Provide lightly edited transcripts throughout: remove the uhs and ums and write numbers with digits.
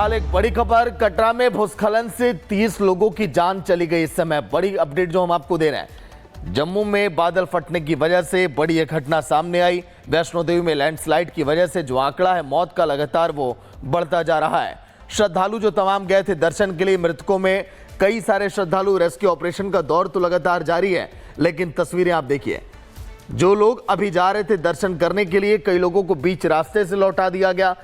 फिलहाल एक बड़ी खबर, कटरा में भूस्खलन से 30 लोगों की जान चली गई। इस समय बड़ी अपडेट जो हम आपको दे रहे हैं, जम्मू में बादल फटने की वजह से बड़ी एक घटना सामने आई। वैष्णो देवी में लैंडस्लाइड की वजह से जो आंकड़ा है मौत का लगातार वो बढ़ता जा रहा है। श्रद्धालु जो तमाम गए थे दर्शन के लिए, मृतकों में कई सारे श्रद्धालु। रेस्क्यू ऑपरेशन का दौर तो लगातार जारी है, लेकिन तस्वीरें आप देखिए, जो लोग अभी जा रहे थे दर्शन करने के लिए, कई लोगों को बीच रास्ते से लौटा दिया गया।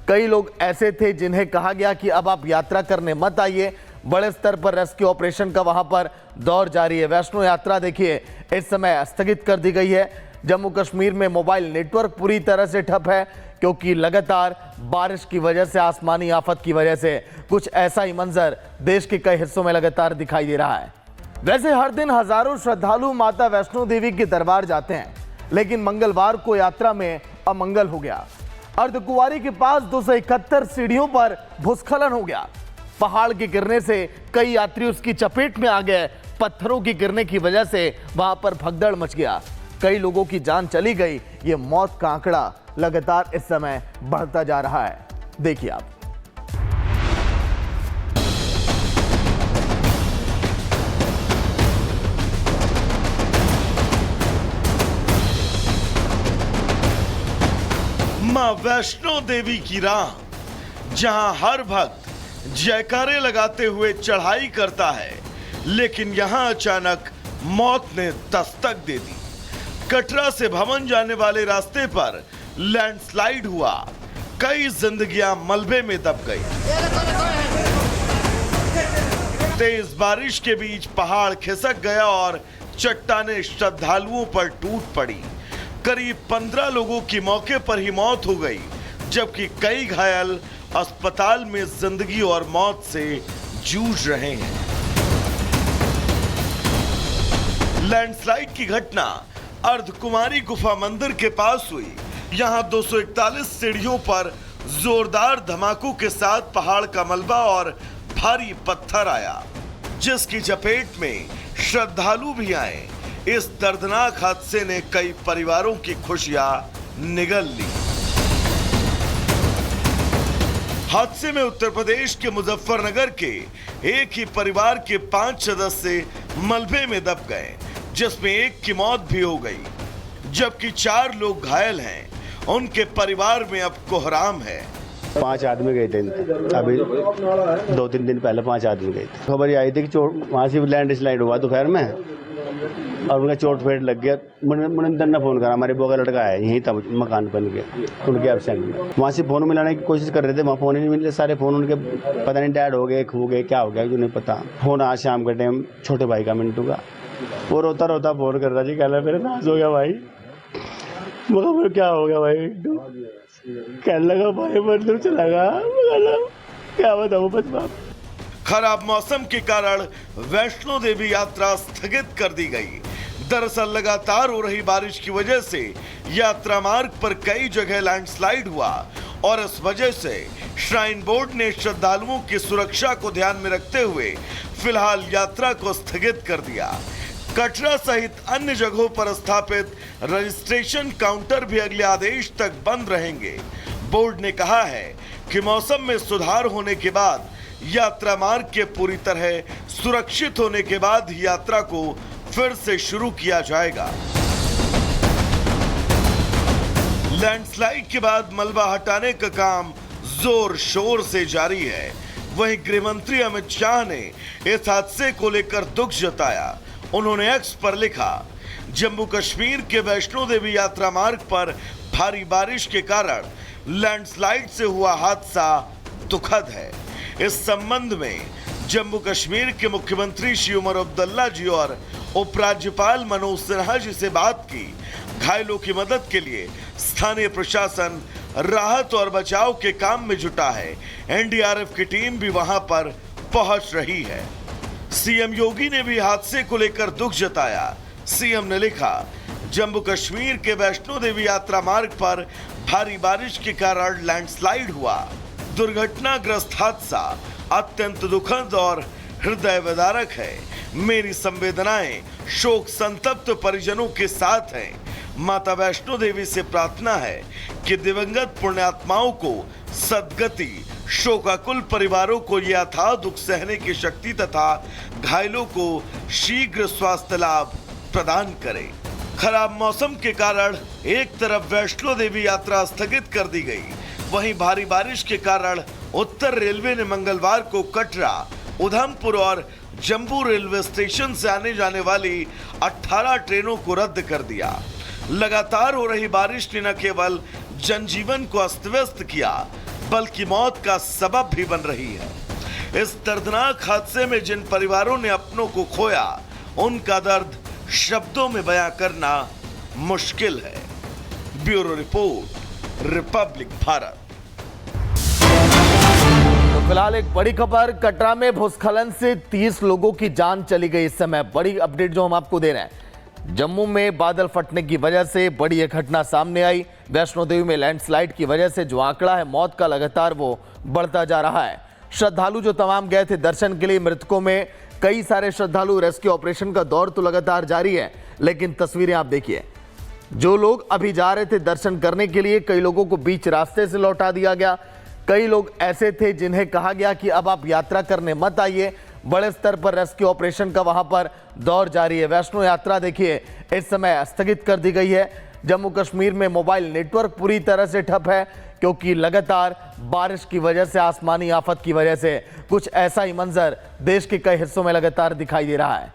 कई लोग ऐसे थे जिन्हें कहा गया कि अब आप यात्रा करने मत आइए। बड़े स्तर पर रेस्क्यू ऑपरेशन का वहां पर दौर जारी है। वैष्णो यात्रा देखिए इस समय स्थगित कर दी गई है। जम्मू कश्मीर में मोबाइल नेटवर्क पूरी तरह से ठप है, क्योंकि लगातार बारिश की वजह से, आसमानी आफत की वजह से कुछ ऐसा ही मंजर देश के कई हिस्सों में लगातार दिखाई दे रहा है। वैसे हर दिन हजारों श्रद्धालु माता वैष्णो देवी के दरबार जाते हैं, लेकिन मंगलवार को यात्रा में अमंगल हो गया। अर्धकुंवारी के पास 271 सीढ़ियों पर भूस्खलन हो गया। पहाड़ के गिरने से कई यात्री उसकी चपेट में आ गए। पत्थरों की गिरने की वजह से वहां पर भगदड़ मच गया। कई लोगों की जान चली गई। ये मौत का आंकड़ा लगातार इस समय बढ़ता जा रहा है। देखिए आप। मां वैष्णो देवी की राह, जहां हर भक्त जयकारे लगाते हुए चढ़ाई करता है, लेकिन यहां अचानक मौत ने दस्तक दे दी। कटरा से भवन जाने वाले रास्ते पर लैंडस्लाइड हुआ। कई जिंदगियां मलबे में दब गई। तेज बारिश के बीच पहाड़ खिसक गया और चट्टानें श्रद्धालुओं पर टूट पड़ी। करीब 15 लोगों की मौके पर ही मौत हो गई, जबकि कई घायल अस्पताल में जिंदगी और मौत से जूझ रहे हैं। लैंडस्लाइड की घटना अर्धकुमारी गुफा मंदिर के पास हुई। यहां 241 सीढ़ियों पर जोरदार धमाकों के साथ पहाड़ का मलबा और भारी पत्थर आया, जिसकी चपेट में श्रद्धालु भी आए। इस दर्दनाक हादसे ने कई परिवारों की खुशियां निगल ली। हादसे में उत्तर प्रदेश के मुजफ्फरनगर के एक ही परिवार के 5 सदस्य मलबे में दब गए, जिसमें एक की मौत भी हो गई, जबकि 4 लोग घायल हैं। उनके परिवार में अब कोहराम है। 5 आदमी गए थे अभी 2-3 दिन पहले। 5 आदमी गए थे। खबर ये आई थी कि चोट वहां से लैंड स्लाइड हुआ दोपहर में और उनका चोट फेट लग गया। मुनिंदर ने फोन करा, हमारे बुआ का लड़का है, यहीं था मकान बन के, उनके एब्सेंट में। वहाँ से फोन मिलाने की कोशिश कर रहे थे, वहाँ फोन ही नहीं मिले। सारे फोन उनके पता नहीं डेड हो गए, खो गए, क्या हो गया जो नहीं पता। फोन आज शाम के टाइम छोटे भाई का, मिंटू का, वो रोता रोता फोन कर रहा जी, कह रहा मेरा नाश हो गया भाई। मगर क्या हो गया भाई? कहने लगा भाई मतलब चला गया, क्या बताऊँ बस बाप। खराब मौसम के कारण वैष्णो देवी यात्रा स्थगित कर दी गई। दरअसल लगातार हो रही बारिश की वजह से यात्रा मार्ग पर कई जगह लैंडस्लाइड हुआ और इस वजह से श्राइन बोर्ड ने श्रद्धालुओं की सुरक्षा को ध्यान में रखते हुए फिलहाल यात्रा को स्थगित कर दिया। कटरा सहित अन्य जगहों पर स्थापित रजिस्ट्रेशन काउंटर भी अगले आदेश तक बंद रहेंगे। बोर्ड ने कहा है कि मौसम में सुधार होने के बाद, यात्रा मार्ग के पूरी तरह सुरक्षित होने के बाद ही यात्रा को फिर से शुरू किया जाएगा। लैंडस्लाइड के बाद मलबा हटाने का काम जोर शोर से जारी है। वहीं गृह मंत्री अमित शाह ने इस हादसे को लेकर दुख जताया। उन्होंने एक्स पर लिखा, जम्मू कश्मीर के वैष्णो देवी यात्रा मार्ग पर भारी बारिश के कारण लैंडस्लाइड से हुआ हादसा दुखद है। इस संबंध में जम्मू कश्मीर के मुख्यमंत्री श्री उमर अब्दुल्ला जी और उपराज्यपाल मनोज सिन्हा जी से बात की। घायलों की मदद के लिए स्थानीय प्रशासन राहत और बचाव के काम में जुटा है। एनडीआरएफ की टीम भी वहां पर पहुंच रही है। सीएम योगी ने भी हादसे को लेकर दुख जताया। सीएम ने लिखा, जम्मू कश्मीर के वैष्णो देवी यात्रा मार्ग पर भारी बारिश के कारण लैंडस्लाइड हुआ। दुर्घटनाग्रस्त हादसा अत्यंत दुखद और हृदय विदारक है। मेरी संवेदनाएं शोक संतप्त परिजनों के साथ हैं। माता वैष्णो देवी से प्रार्थना है कि दिवंगत पुण्यात्माओं को सद्गति, शोकाकुल परिवारों को यह अथाह दुख सहने की शक्ति तथा घायलों को शीघ्र स्वास्थ्य लाभ प्रदान करे। खराब मौसम के कारण एक तरफ वैष्णो देवी यात्रा स्थगित कर दी गई, वहीं भारी बारिश के कारण उत्तर रेलवे ने मंगलवार को कटरा, उधमपुर और जम्मू रेलवे स्टेशन से आने जाने वाली 18 ट्रेनों को रद्द कर दिया। लगातार हो रही बारिश ने न केवल जनजीवन को अस्त व्यस्त किया, बल्कि मौत का सबब भी बन रही है। इस दर्दनाक हादसे में जिन परिवारों ने अपनों को खोया, उनका दर्द शब्दों में बयां करना मुश्किल है। Bureau report, Republic Bharat. तो फिलहाल एक बड़ी खबर, कटरा में भूस्खलन से 30 लोगों की जान चली गई। इस समय बड़ी अपडेट जो हम आपको दे रहे हैं, जम्मू में बादल फटने की वजह से बड़ी एक घटना सामने आई। वैष्णो देवी में लैंडस्लाइड की वजह से जो आंकड़ा है मौत का, लगातार वो बढ़ता जा रहा है। श्रद्धालु जो तमाम गए थे दर्शन के लिए, मृतकों में कई सारे श्रद्धालु, रेस्क्यू ऑपरेशन का दौर तो लगातार जारी है, लेकिन तस्वीरें आप देखिए। जो लोग अभी जा रहे थे दर्शन करने के लिए, कई लोगों को बीच रास्ते से लौटा दिया गया। कई लोग ऐसे थे जिन्हें कहा गया कि अब आप यात्रा करने मत आइए। बड़े स्तर पर रेस्क्यू ऑपरेशन का वहां पर दौर जारी है। वैष्णो यात्रा देखिए इस समय स्थगित कर दी गई है। जम्मू कश्मीर में मोबाइल नेटवर्क पूरी तरह से ठप है, क्योंकि लगातार बारिश की वजह से, आसमानी आफत की वजह से कुछ ऐसा ही मंजर देश के कई हिस्सों में लगातार दिखाई दे रहा है।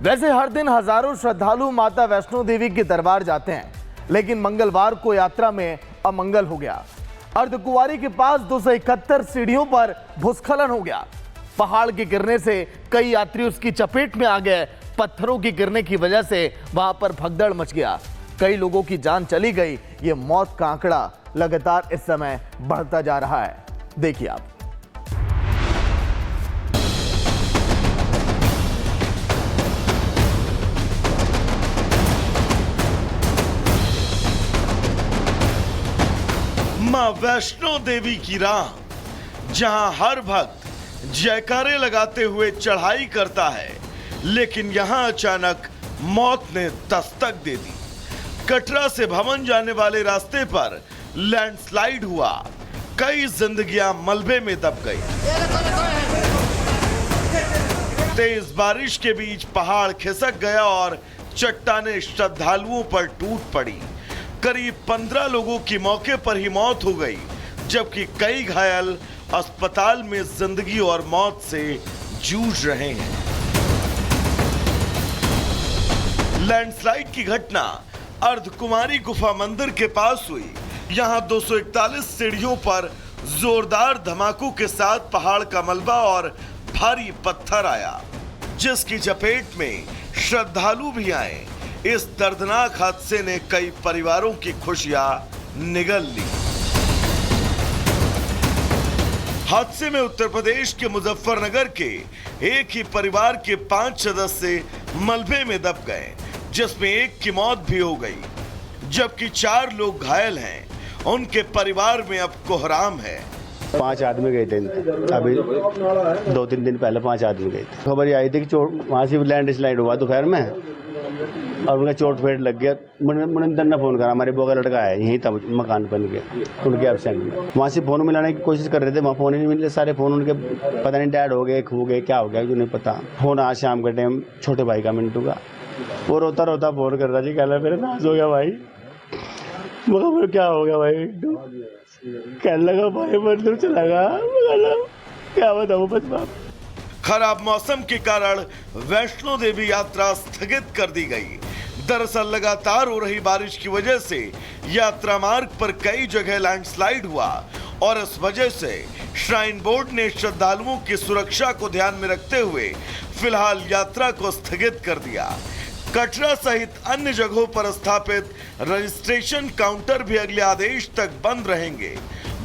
वैसे हर दिन हजारों श्रद्धालु माता वैष्णो देवी के दरबार जाते हैं, लेकिन मंगलवार को यात्रा में अमंगल हो गया। अर्धकुंवारी के पास 271 सीढ़ियों पर भूस्खलन हो गया। पहाड़ के गिरने से कई यात्री उसकी चपेट में आ गए। पत्थरों की गिरने की वजह से वहां पर भगदड़ मच गया। कई लोगों की जान चली गई। ये मौत का आंकड़ा लगातार इस समय बढ़ता जा रहा है। देखिए आप। मां वैष्णो देवी की राह, जहां हर भक्त जयकारे लगाते हुए चढ़ाई करता है, लेकिन यहां अचानक मौत ने दस्तक दे दी। कटरा से भवन जाने वाले रास्ते पर लैंडस्लाइड हुआ, कई जिंदगियां मलबे में दब गई। तेज बारिश के बीच पहाड़ खिसक गया और चट्टानें श्रद्धालुओं पर टूट पड़ी। करीब 15 लोगों की मौके पर ही मौत हो गई, जबकि कई घायल अस्पताल में जिंदगी और मौत से जूझ रहे हैं। लैंडस्लाइड की घटना अर्धकुमारी गुफा मंदिर के पास हुई। यहां 241 सीढ़ियों पर जोरदार धमाकों के साथ पहाड़ का मलबा और भारी पत्थर आया, जिसकी चपेट में श्रद्धालु भी आए। इस दर्दनाक हादसे ने कई परिवारों की खुशियां निगल ली। हादसे में उत्तर प्रदेश के मुजफ्फरनगर के एक ही परिवार के 5 सदस्य मलबे में दब गए, जिसमें एक की मौत भी हो गई, जबकि 4 लोग घायल हैं। उनके परिवार में अब कोहराम है। 5 आदमी गए थे अभी 2-3 दिन पहले। 5 आदमी गए थे। खबर ये आई थी कि वहाँ से लैंडस्लाइड हुआ दोपहर में और उनका चोट फेट लग गया। मुनिंदर ने फोन करा, हमारे बुआ का लड़का है, यहीं था मकान बन के, उनके एब्सेंट में। वहाँ से फोन मिलाने की कोशिश कर रहे थे, वहाँ फोन ही नहीं मिले। सारे फोन उनके पता नहीं डेड हो गए, खो गए, क्या हो गया जो नहीं पता। फोन आज शाम के टाइम छोटे भाई का, मिंटू का, वो रोता रोता फोन कर रहा जी, कह रहा मेरे नाश हो गया भाई। मगर क्या हो गया भाई? कहने लगा भाई मतलब चला गया, क्या बताऊँ बस बाप। खराब मौसम के कारण वैष्णो देवी यात्रा स्थगित कर दी गई। दरअसल लगातार हो रही बारिश की वजह से यात्रा मार्ग पर कई जगह लैंडस्लाइड हुआ और इस वजह से श्राइन बोर्ड ने श्रद्धालुओं की सुरक्षा को ध्यान में रखते हुए फिलहाल यात्रा को स्थगित कर दिया। कटरा सहित अन्य जगहों पर स्थापित रजिस्ट्रेशन काउंटर भी अगले आदेश तक बंद रहेंगे।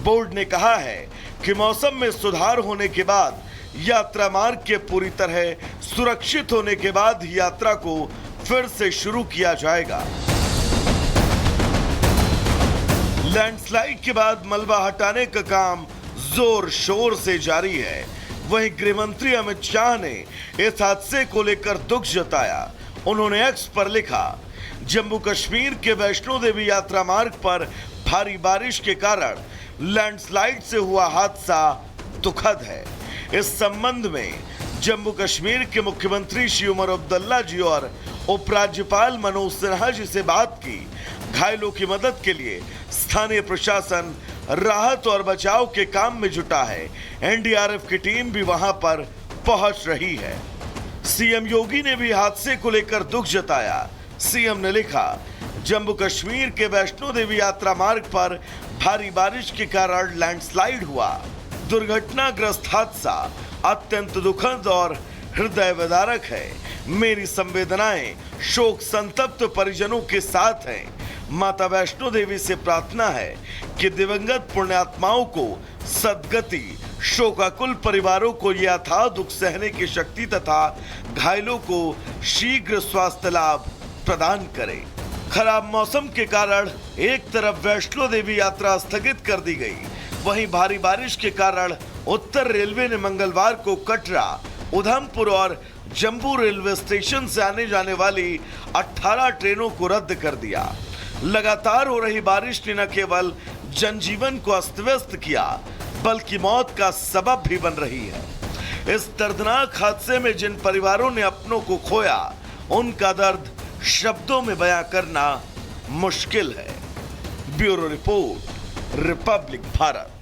बोर्ड ने कहा है कि मौसम में सुधार होने के बाद यात्रा मार्ग के पूरी तरह सुरक्षित होने के बाद ही यात्रा को फिर से शुरू किया जाएगा। लैंडस्लाइड के बाद मलबा हटाने का काम जोर शोर से जारी है। वहीं गृह मंत्री अमित शाह ने इस हादसे को लेकर दुख जताया। उन्होंने एक्स पर लिखा, जम्मू कश्मीर के वैष्णो देवी यात्रा मार्ग पर भारी बारिश के कारण लैंडस्लाइड से हुआ हादसा दुखद है। इस संबंध में जम्मू कश्मीर के मुख्यमंत्री श्री उमर अब्दुल्ला जी और उपराज्यपाल मनोज सिन्हा जी से बात की। घायलों की मदद के लिए स्थानीय प्रशासन राहत और बचाव के काम में जुटा है। एनडीआरएफ की टीम भी वहां पर पहुंच रही है। सीएम योगी ने भी हादसे को लेकर दुख जताया। सीएम ने लिखा, जम्मू कश्मीर के वैष्णो देवी यात्रा मार्ग पर भारी बारिश के कारण लैंडस्लाइड हुआ। दुर्घटनाग्रस्त हादसा अत्यंत दुखद और हृदय विदारक है। मेरी संवेदनाएं शोक संतप्त परिजनों के साथ हैं। माता वैष्णो देवी से प्रार्थना है कि दिवंगत पुण्यात्माओं को सद्गति, शोकाकुल परिवारों को यह अथाह दुख सहने की शक्ति तथा घायलों को शीघ्र स्वास्थ्य लाभ प्रदान करे। खराब मौसम के कारण एक तरफ वैष्णो देवी यात्रा स्थगित कर दी गई, वहीं भारी बारिश के कारण उत्तर रेलवे ने मंगलवार को कटरा, उधमपुर और जम्मू रेलवे स्टेशन से आने जाने वाली 18 ट्रेनों को रद्द कर दिया। लगातार हो रही बारिश ने न केवल जनजीवन को अस्त व्यस्त किया, बल्कि मौत का सबब भी बन रही है। इस दर्दनाक हादसे में जिन परिवारों ने अपनों को खोया, उनका दर्द शब्दों में बयां करना मुश्किल है। Bureau report, Republic Bharat.